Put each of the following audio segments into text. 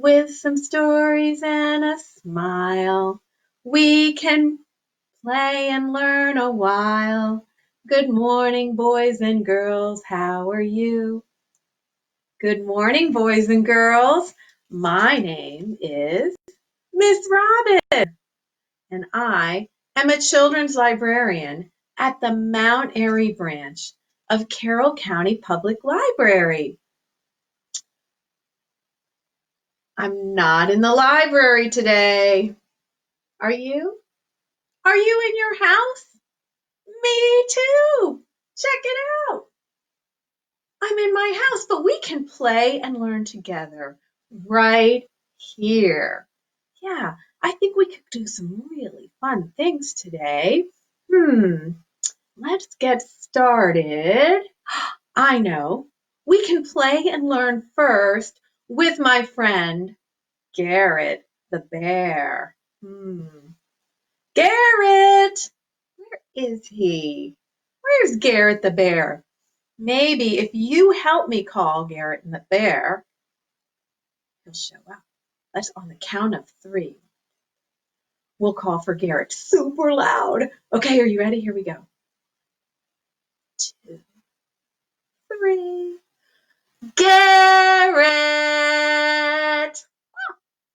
with some stories and a smile. We can play and learn a while. Good morning, boys and girls. How are you? Good morning, boys and girls. My name is Miss Robin, and I am a children's librarian at the Mount Airy branch of Carroll County Public Library. I'm not in the library today. Are you? Are you in your house? Me too. Check it out. I'm in my house, but we can play and learn together right here. Yeah, I think we could do some really fun things today. Let's get started. I know. We can play and learn first with my friend Garrett the bear. Garrett! Where is he? Where's Garrett the bear? Maybe if you help me call Garrett and the bear, he'll show up. Let's on the count of 3. We'll call for Garrett super loud. Okay, are you ready? Here we go. 2, 3. Garrett!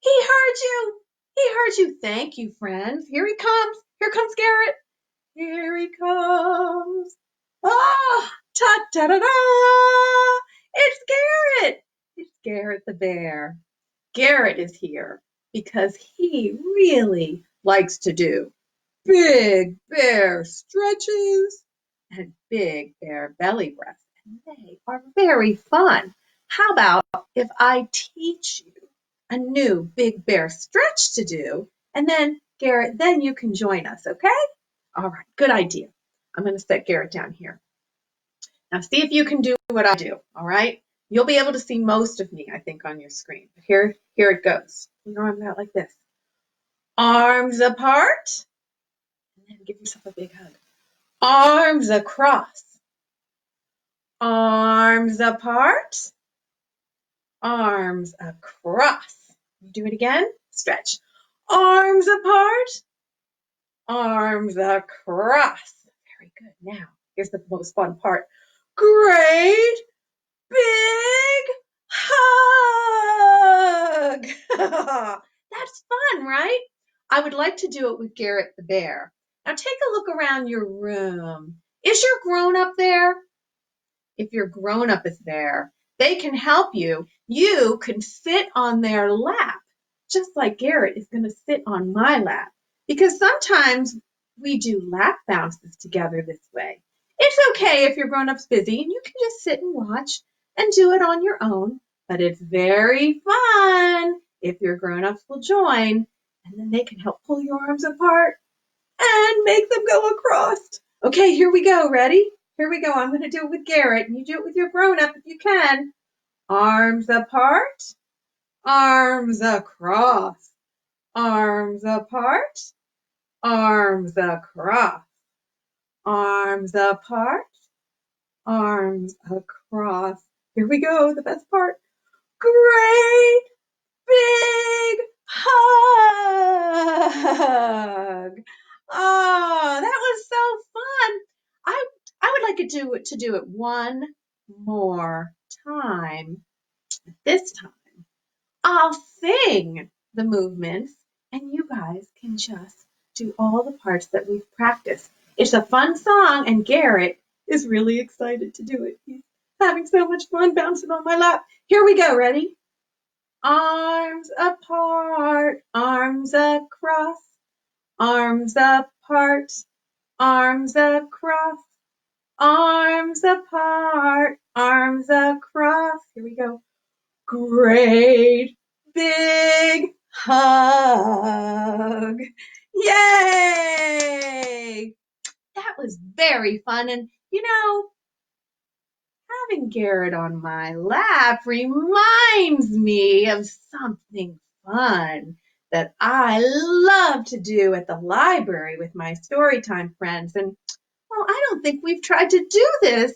He heard you. He heard you. Thank you, friends. Here he comes. Here comes Garrett. Here he comes. Ah, ta-da-da-da! It's Garrett. It's Garrett the bear. Garrett is here because he really likes to do big bear stretches and big bear belly breaths. And they are very fun. How about if I teach you a new big bear stretch to do, and then Garrett, then you can join us, okay? All right, good idea. I'm going to set Garrett down here. Now see if you can do what I do, all right? You'll be able to see most of me, I think, on your screen. But here it goes. Put your arms out like this. Arms apart. And then give yourself a big hug. Arms across. Arms apart. Arms across. Do it again. Stretch. Arms apart. Arms across. Very good. Now, here's the most fun part. Great big hug. That's fun, right? I would like to do it with Garrett the bear. Now take a look around your room. Is your grown-up there? If your grown-up is there, they can help you. You can sit on their lap, just like Garrett is going to sit on my lap. Because sometimes we do lap bounces together this way. It's okay if your grown-up's busy and you can just sit and watch and do it on your own. But it's very fun if your grown-ups will join, and then they can help pull your arms apart and make them go across. Okay, here we go. Ready? Here we go. I'm going to do it with Garrett, and you do it with your grown-up if you can. Arms apart, arms across, arms apart, arms across, arms apart, arms across. Here we go, the best part. Great big hug. Oh, that was so fun. I would like to do it one more time. This time, I'll sing the movements, and you guys can just do all the parts that we've practiced. It's a fun song, and Garrett is really excited to do it. He's having so much fun bouncing on my lap. Here we go. Ready? Arms apart, arms across, arms apart, arms across, arms apart, arms across. Here we go. Great big hug. Yay! That was very fun. And having Garrett on my lap reminds me of something fun that I love to do at the library with my storytime friends. And well, I don't think we've tried to do this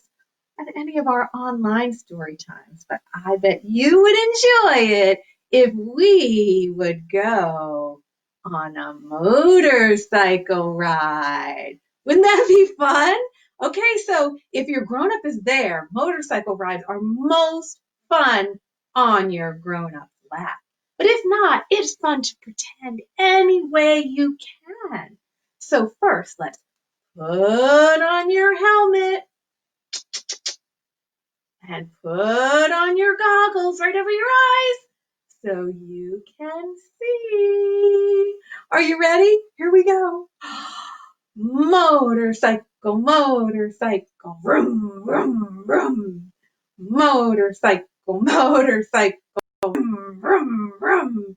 at any of our online story times, but I bet you would enjoy it if we would go on a motorcycle ride. Wouldn't that be fun? Okay, so if your grown-up is there, motorcycle rides are most fun on your grown-up lap. But if not, it's fun to pretend any way you can. So first, let's put on your helmet and put on your goggles right over your eyes so you can see. Are you ready? Here we go. Motorcycle, motorcycle, vroom, vroom, vroom. Motorcycle, motorcycle, vroom, vroom, vroom.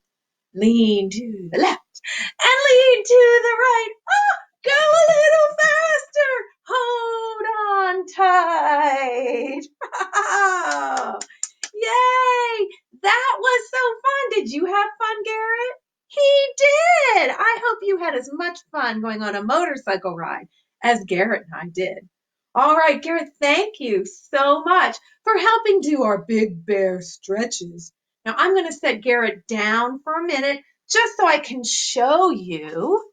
Lean to the left and lean to the right. Go a little faster. Hold on tight. Yay! That was so fun. Did you have fun, Garrett? He did. I hope you had as much fun going on a motorcycle ride as Garrett and I did. All right, Garrett, thank you so much for helping do our big bear stretches. Now I'm going to set Garrett down for a minute just so I can show you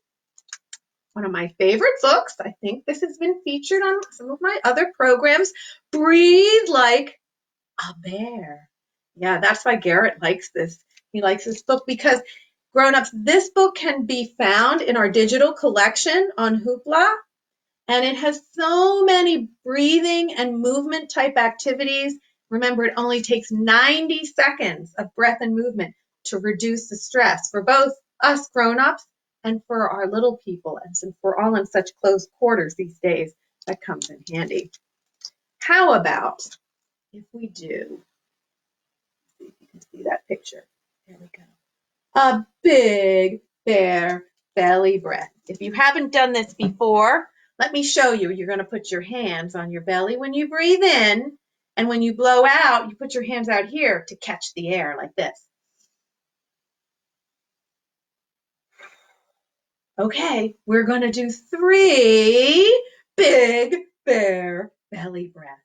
one of my favorite books. I think this has been featured on some of my other programs. Breathe Like a Bear. Yeah, that's why Garrett likes this. He likes this book because grown-ups, this book can be found in our digital collection on Hoopla, and it has so many breathing and movement type activities. Remember, it only takes 90 seconds of breath and movement to reduce the stress for both us grown-ups and for our little people. And since we're all in such close quarters these days, that comes in handy. How about if we do, see if you can see that picture. There we go. A big bear belly breath. If you haven't done this before, let me show you. You're going to put your hands on your belly when you breathe in, and when you blow out, you put your hands out here to catch the air like this. Okay, we're going to do 3 big bear belly breaths.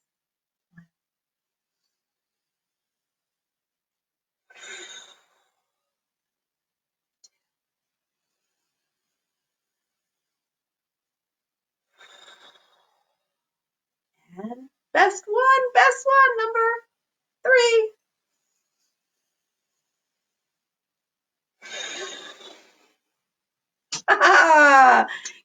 And best one, number 3.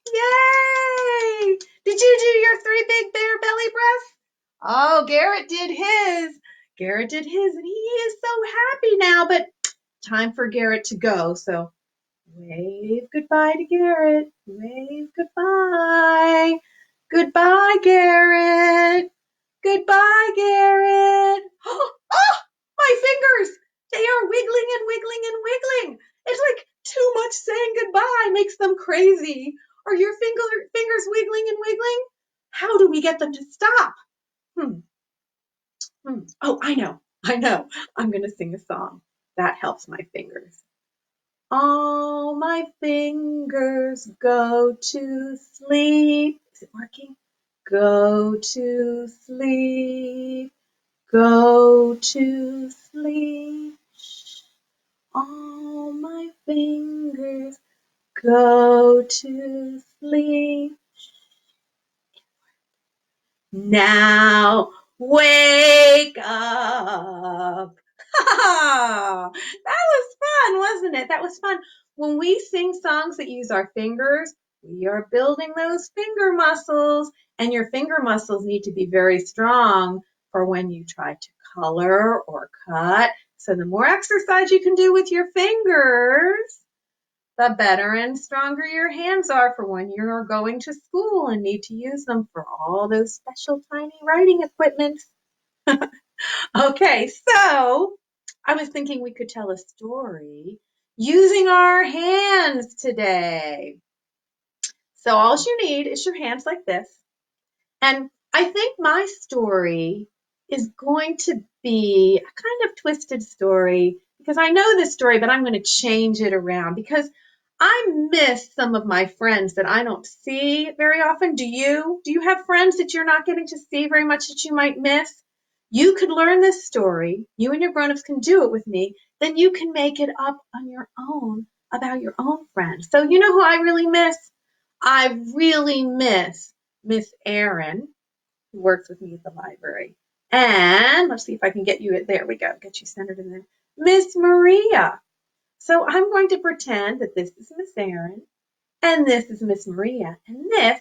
Yay! Did you do your 3 big bear belly breaths? Oh, Garrett did his. Garrett did his, and he is so happy now, but time for Garrett to go. So wave goodbye to Garrett. Wave goodbye. Goodbye, Garrett. Goodbye, Garrett. Oh, my fingers. They are wiggling and wiggling and wiggling. It's like too much saying goodbye makes them crazy. Are your fingers wiggling and wiggling? How do we get them to stop? Hmm. Oh, I know. I'm going to sing a song. That helps my fingers. All my fingers go to sleep. Is it working? Go to sleep. Go to sleep. All my fingers go to sleep. Now wake up. That was fun, wasn't it? That was fun. When we sing songs that use our fingers, we are building those finger muscles, and your finger muscles need to be very strong for when you try to color or cut. So the more exercise you can do with your fingers, the better and stronger your hands are for when you're going to school and need to use them for all those special tiny writing equipment. Okay, so I was thinking we could tell a story using our hands today. So all you need is your hands like this. And I think my story is going to be a kind of twisted story because I know this story, but I'm going to change it around because I miss some of my friends that I don't see very often. Do you? Do you have friends that you're not getting to see very much that you might miss? You could learn this story. You and your grown-ups can do it with me. Then you can make it up on your own about your own friends. So you know who I really miss? I really miss Miss Erin, who works with me at the library. And let's see if I can get you, there we go, get you centered in there. Miss Maria. So I'm going to pretend that this is Miss Erin, and this is Miss Maria, and this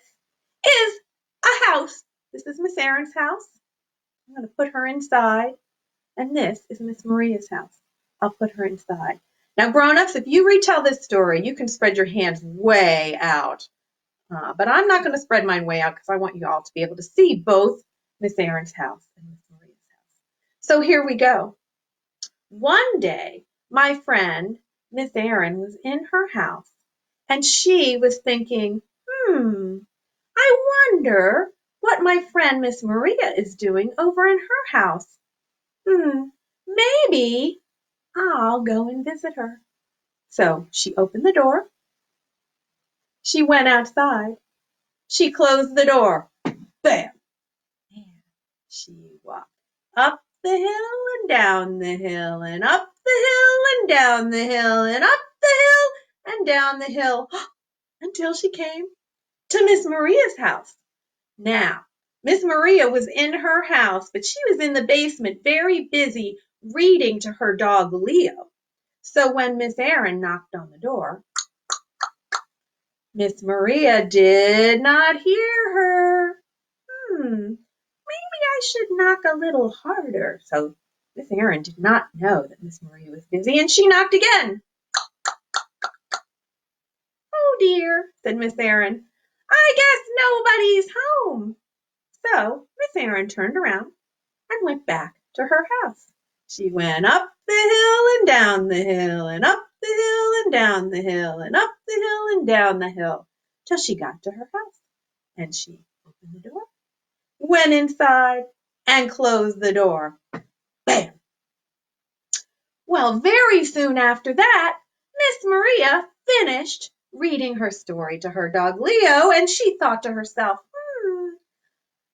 is a house. This is Miss Erin's house. I'm going to put her inside, and this is Miss Maria's house. I'll put her inside. Now, grown-ups, if you retell this story, you can spread your hands way out. But I'm not going to spread mine way out because I want you all to be able to see both Miss Erin's house and Miss Maria's house. So here we go. One day, my friend, Miss Erin, was in her house, and she was thinking, I wonder what my friend Miss Maria is doing over in her house. Maybe I'll go and visit her. So she opened the door. She went outside. She closed the door. Bam! And she walked up the hill and down the hill and up the hill and down the hill and up the hill and down the hill until she came to Miss Maria's house. Now, Miss Maria was in her house, but she was in the basement very busy reading to her dog Leo. So when Miss Erin knocked on the door, Miss Maria did not hear her. Maybe I should knock a little harder. So Miss Erin did not know that Miss Maria was busy, and she knocked again. Oh dear, said Miss Erin. I guess nobody's home. So Miss Erin turned around and went back to her house. She went up the hill and down the hill and up the hill and down the hill and up the hill and down the hill till she got to her house. And she opened the door, went inside, and closed the door. Bam! Well, very soon after that, Miss Maria finished reading her story to her dog Leo, and she thought to herself,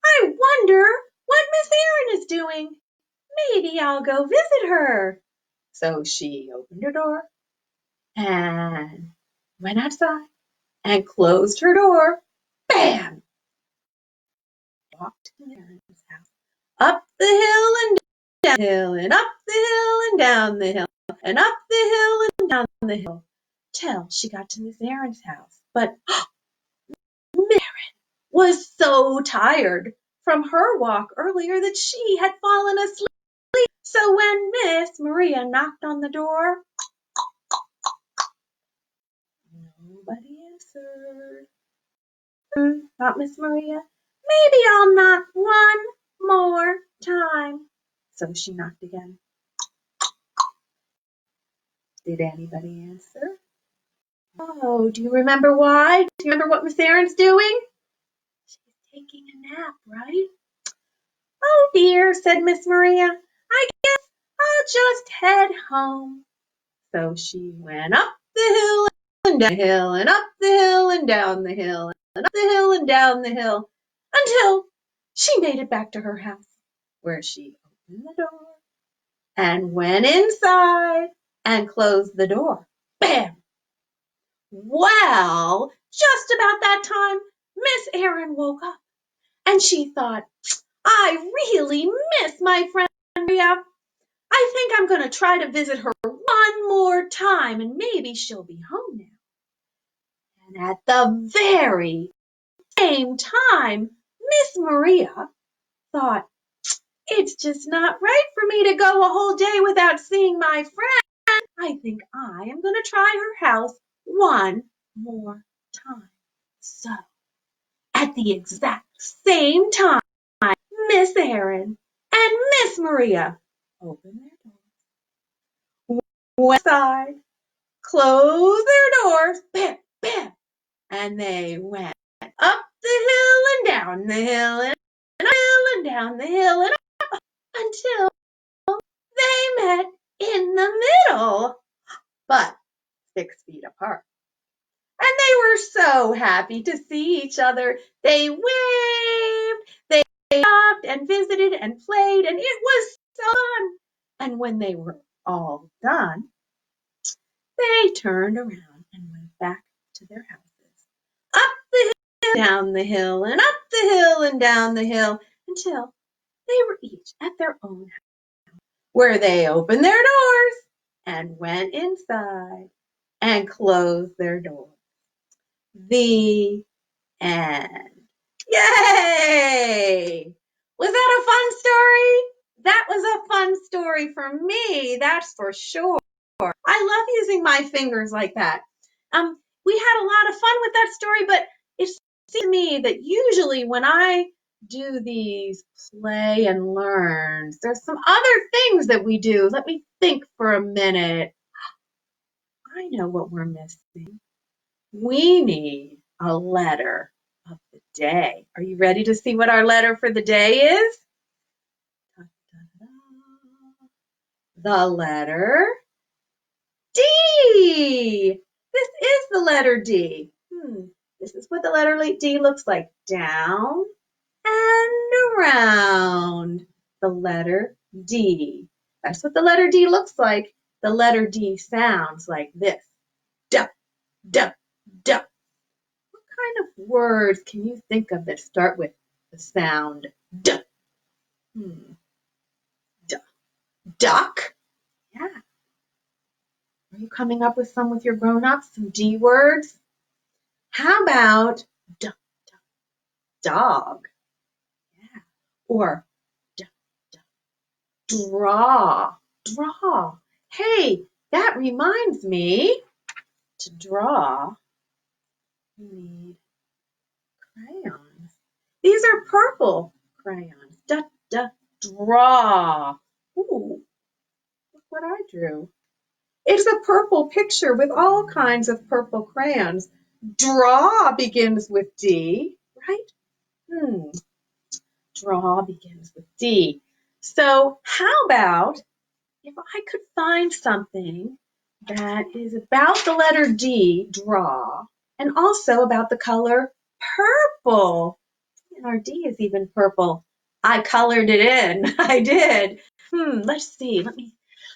I wonder what Miss Erin is doing. Maybe I'll go visit her. So she opened her door and went outside and closed her door. Bam! Walked to Erin's house. Up the hill and down the hill and up the hill and down the hill and up the hill and down the hill till she got to Miss Erin's house. But Miss Erin was so tired from her walk earlier that she had fallen asleep. So when Miss Maria knocked on the door, nobody answered. Thought Miss Maria. Maybe I'll knock one more time. So she knocked again. Did anybody answer? Oh, do you remember why? Do you remember what Miss Erin's doing? She's taking a nap, right? Oh dear, said Miss Maria. I guess I'll just head home. So she went up the hill and down the hill and up the hill and down the hill and up the hill and down the hill until she made it back to her house, where she opened the door and went inside and closed the door. Bam! Well, just about that time, Miss Erin woke up and she thought, I really miss my friend Maria. I think I'm going to try to visit her one more time and maybe she'll be home now. And at the very same time, Miss Maria thought, it's just not right for me to go a whole day without seeing my friend. I think I am going to try her house one more time. So, at the exact same time, Miss Erin and Miss Maria opened their doors, went outside, closed their doors, bam, bam, and they went up the hill and down the hill and up the hill and down the hill and up until they met in the middle, but 6 feet apart. And they were so happy to see each other. They waved, they talked and visited and played, and it was so fun. And when they were all done, they turned around and went back to their houses. Up the hill, down the hill, and up the hill and down the hill, until they were each at their own house, where they opened their doors and went inside and closed their doors. The end. Yay! Was that a fun story? That was a fun story for me, that's for sure. I love using my fingers like that. We had a lot of fun with that story, but it seems to me that usually when I do these play and learns, there's some other things that we do. Let me think for a minute. I know what we're missing. We need a letter of the day. Are you ready to see what our letter for the day is? The letter D. This is the letter D. This is what the letter D looks like. Down and around. The letter D. That's what the letter D looks like. The letter D sounds like this. Duh, duh, duh. What kind of words can you think of that start with the sound duh? Duh. Duck? Yeah. Are you coming up with some with your grown-ups, some D words? How about dog? Yeah. Or draw. Draw. Hey, that reminds me, to draw, you need crayons. These are purple crayons. Draw. Ooh, look what I drew. It's a purple picture with all kinds of purple crayons. Draw begins with D, right? Draw begins with D. So how about if I could find something that is about the letter D, draw, and also about the color purple. And our D is even purple. I colored it in. I did. Let's see.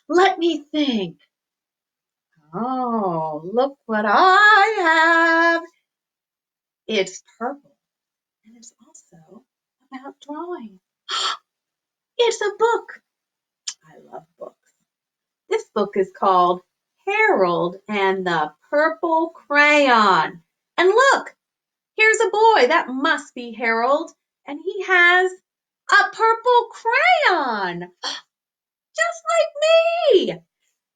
Let me think. Oh, look what I have. It's purple, and it's also about drawing. It's a book. I love books. This book is called Harold and the Purple Crayon. And look, here's a boy. That must be Harold. And he has a purple crayon, just like me.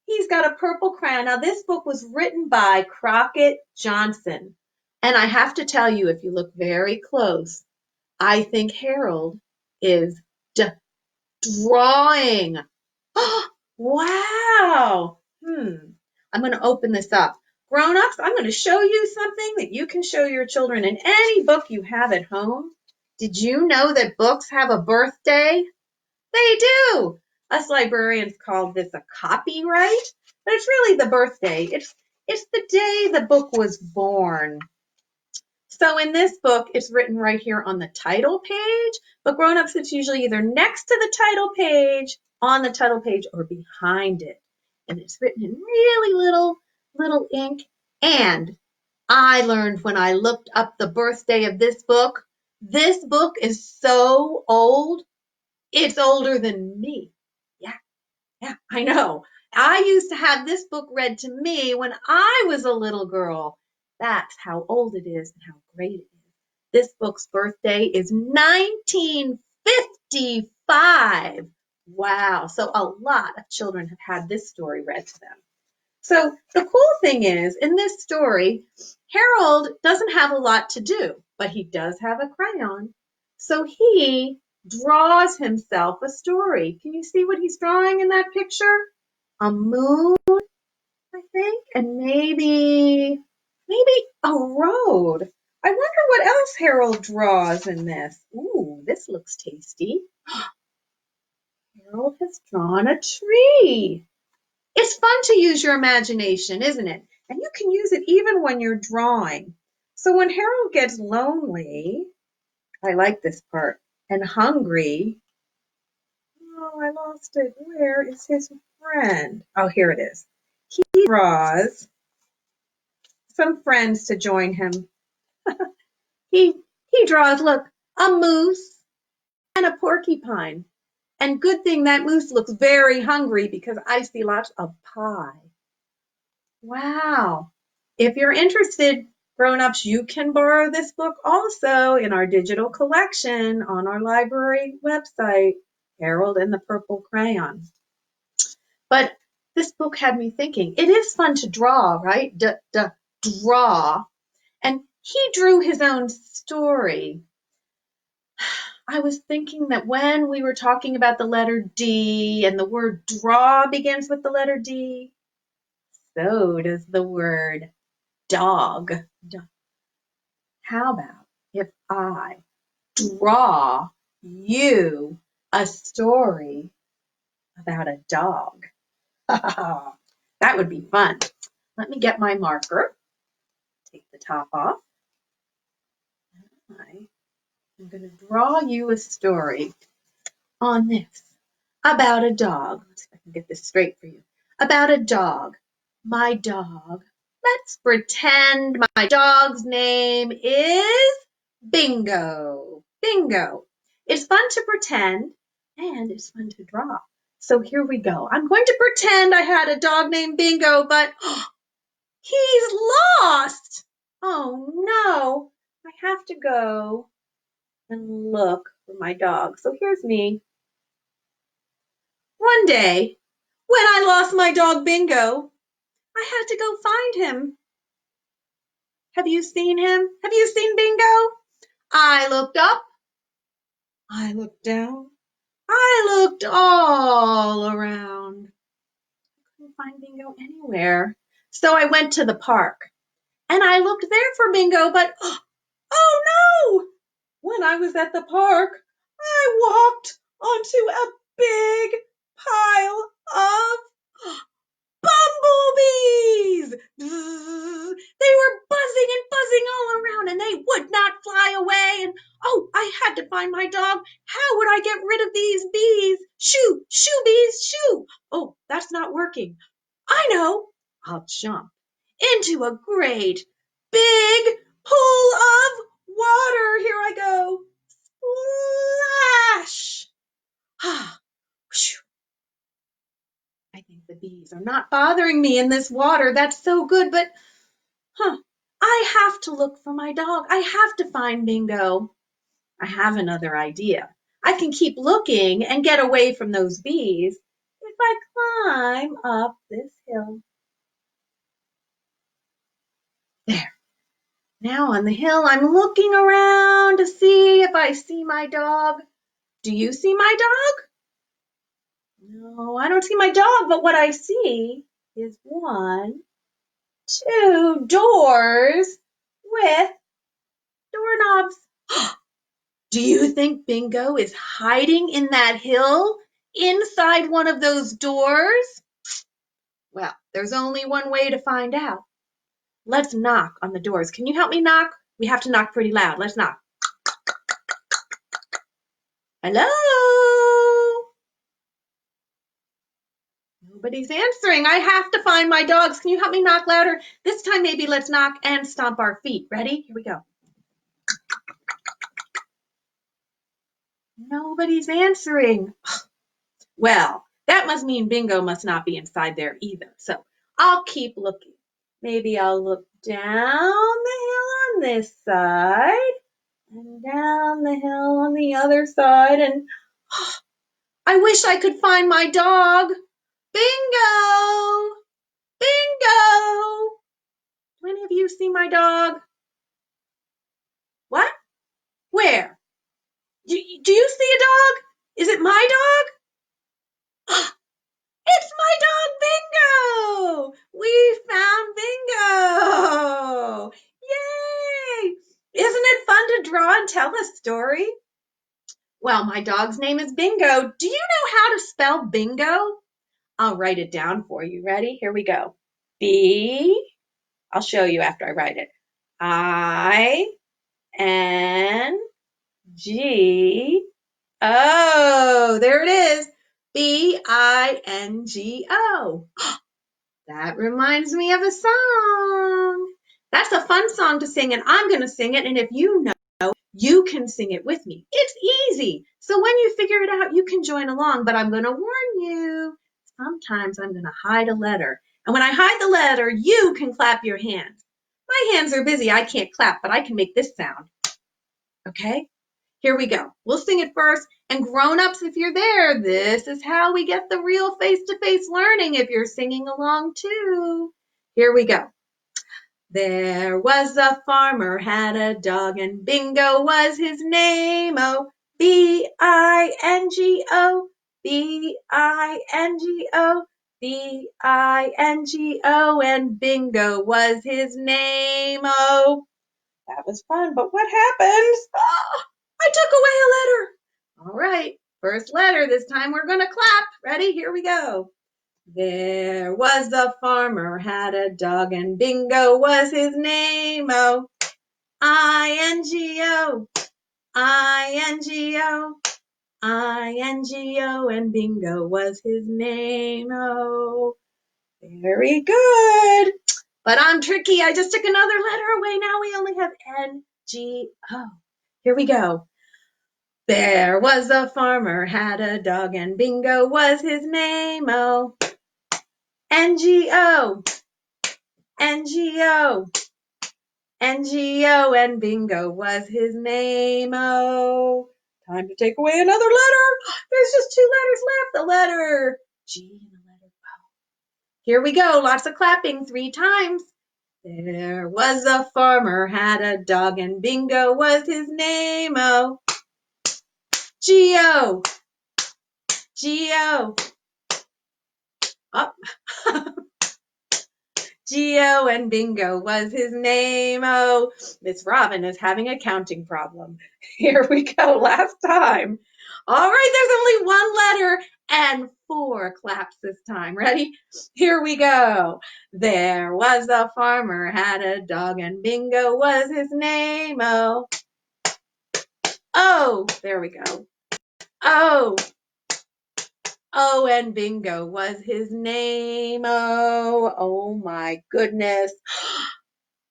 He's got a purple crayon. Now, this book was written by Crockett Johnson. And I have to tell you, if you look very close, I think Harold is drawing. Wow. I'm going to open this up. Grown-ups, I'm going to show you something that you can show your children in any book you have at home. Did you know that books have a birthday? They do. Us librarians call this a copyright, but it's really the birthday. It's the day the book was born. So in this book, it's written right here on the title page, but grown-ups, it's usually either next to the title page, on the title page, or behind it. And it's written in really little ink. And I learned when I looked up the birthday of this book is so old, it's older than me. Yeah, I know. I used to have this book read to me when I was a little girl. That's how old it is and how great it is. This book's birthday is 1955. Wow. So a lot of children have had this story read to them. So the cool thing is, in this story, Harold doesn't have a lot to do, but he does have a crayon. So he draws himself a story. Can you see what he's drawing in that picture? A moon, I think, and maybe a road. I wonder what else Harold draws in this. Ooh, this looks tasty. Harold has drawn a tree. It's fun to use your imagination, isn't it? And you can use it even when you're drawing. So when Harold gets lonely, I like this part, and hungry. Oh, I lost it. Where is his friend? Oh, here it is. He draws some friends to join him. He he draws, look, a moose and a porcupine. And good thing that moose looks very hungry because I see lots of pie. Wow. If you're interested, grown-ups, you can borrow this book also in our digital collection on our library website, Harold and the Purple Crayon. But this book had me thinking, it is fun to draw, right? Draw. And he drew his own story. I was thinking that when we were talking about the letter D and the word draw begins with the letter D, so does the word dog. How about if I draw you a story about a dog? That would be fun. Let me get my marker. Take the top off. I'm going to draw you a story on this about a dog. Let's see if I can get this straight for you. About a dog. My dog. Let's pretend my dog's name is Bingo. Bingo. It's fun to pretend and it's fun to draw. So here we go. I'm going to pretend I had a dog named Bingo, but he's lost. Oh no. I have to go and look for my dog. So here's me. One day, when I lost my dog Bingo, I had to go find him. Have you seen him? Have you seen Bingo? I looked up. I looked down. I looked all around. I couldn't find Bingo anywhere. So I went to the park and I looked there for Bingo, but oh no! When I was at the park, I walked onto a big pile of bumblebees! They were buzzing and buzzing all around and they would not fly away. And oh, I had to find my dog. How would I get rid of these bees? Shoo, shoo bees, shoo. Oh, that's not working. I know. I'll jump into a great big pool of water. Here I go. Splash. Ah, whew. I think the bees are not bothering me in this water. That's so good, but I have to look for my dog. I have to find Bingo. I have another idea. I can keep looking and get away from those bees if I climb up this hill. There. Now on the hill, I'm looking around to see if I see my dog. Do you see my dog? No, I don't see my dog, but what I see is one, two doors with doorknobs. Do you think Bingo is hiding in that hill inside one of those doors? Well, there's only one way to find out. Let's knock on the doors. Can you help me knock? We have to knock pretty loud. Let's knock. Hello? Nobody's answering. I have to find my dogs. Can you help me knock louder? This time maybe let's knock and stomp our feet. Ready? Here we go. Nobody's answering. Well, that must mean Bingo must not be inside there either. So I'll keep looking. Maybe I'll look down the hill on this side and down the hill on the other side. And I wish I could find my dog. Bingo! Bingo! Do any of you see my dog? What? Where? Do you see a dog? Is it my dog? It's my dog Bingo! We found Bingo! Yay! Isn't it fun to draw and tell a story? Well, my dog's name is Bingo. Do you know how to spell bingo? I'll write it down for you. Ready? Here we go. I'll show you after I write it. I-N-G Oh, there it is. B-I-N-G-O. That reminds me of a song. That's a fun song to sing, and I'm going to sing it. And if you know, you can sing it with me. It's easy. So when you figure it out, you can join along. But I'm going to warn you, sometimes I'm going to hide a letter. And when I hide the letter, you can clap your hands. My hands are busy. I can't clap, but I can make this sound. Okay? Here we go. We'll sing it first. And grown-ups, if you're there, this is how we get the real face-to-face learning if you're singing along too. Here we go. There was a farmer, had a dog, and Bingo was his name. Oh, B-I-N-G-O, B-I-N-G-O, B-I-N-G-O, and Bingo was his name. Oh, that was fun, but what happened? Oh, I took away a letter. All right, first letter. This time we're going to clap. Ready? Here we go. There was a farmer, had a dog, and Bingo was his name. Oh, I-N-G-O, I-N-G-O, I-N-G-O, and Bingo was his name. Oh, very good. But I'm tricky. I just took another letter away. Now we only have N-G-O. Here we go. There was a farmer, had a dog, and Bingo was his name. Oh, N-G-O, N-G-O, N-G-O, and Bingo was his name. Oh, time to take away another letter. There's just two letters left. The letter G and the letter O. Here we go. Lots of clapping 3 times. There was a farmer, had a dog, and Bingo was his name. Oh, G-O, G-O. Oh. Geo and Bingo was his name. Oh, Miss Robin is having a counting problem. Here we go, last time. All right, there's only one letter and 4 claps this time. Ready? Here we go. There was a farmer, had a dog, and Bingo was his name. Oh, oh, there we go. Oh, oh, and Bingo was his name. Oh, oh my goodness.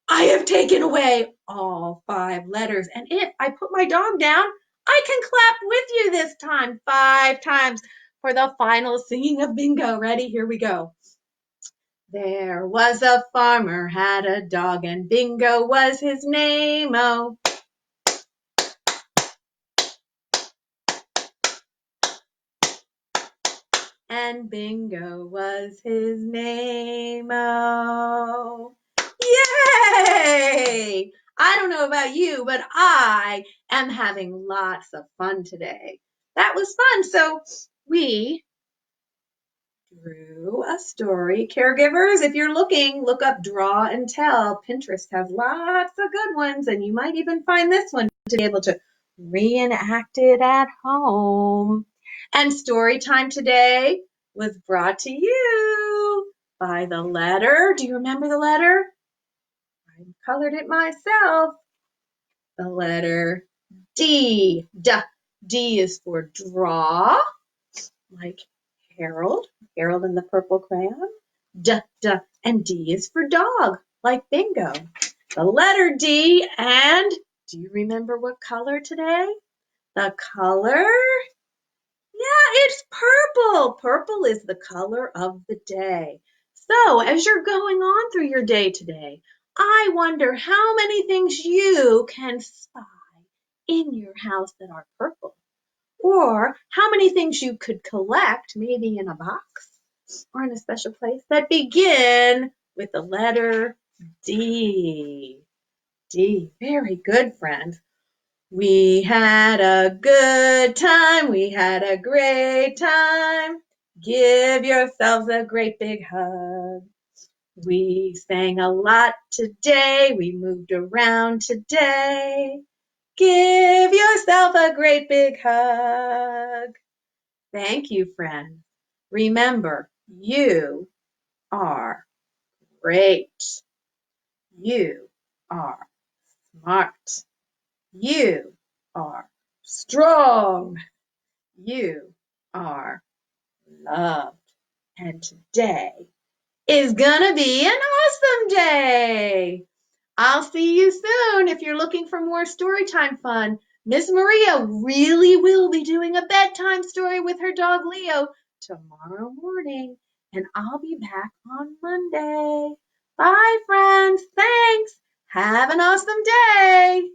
I have taken away all 5 letters. And if I put my dog down, I can clap with you this time 5 times for the final singing of Bingo. Ready? Here we go. There was a farmer, had a dog, and Bingo was his name. Oh, and Bingo was his name. Oh, yay! I don't know about you, but I am having lots of fun today. That was fun. So we drew a story. Caregivers, if you're looking, look up Draw and Tell. Pinterest has lots of good ones, and you might even find this one to be able to reenact it at home. And story time today was brought to you by the letter. Do you remember the letter? I colored it myself. The letter D. D is for draw, like Harold. Harold in the purple crayon. And D is for dog, like Bingo. The letter D, and do you remember what color today? The color? Yeah, it's purple. Purple is the color of the day. So as you're going on through your day today, I wonder how many things you can spy in your house that are purple, or how many things you could collect, maybe in a box or in a special place, that begin with the letter D. D. Very good, friends. We had a good time. We had a great time. Give yourselves a great big hug. We sang a lot today. We moved around today. Give yourself a great big hug. Thank you, friends. Remember, you are great. You are smart. You are strong. You are loved. And today is gonna be an awesome day. I'll see you soon if you're looking for more storytime fun. Miss Maria really will be doing a bedtime story with her dog Leo tomorrow morning, and I'll be back on Monday. Bye, friends. Thanks. Have an awesome day.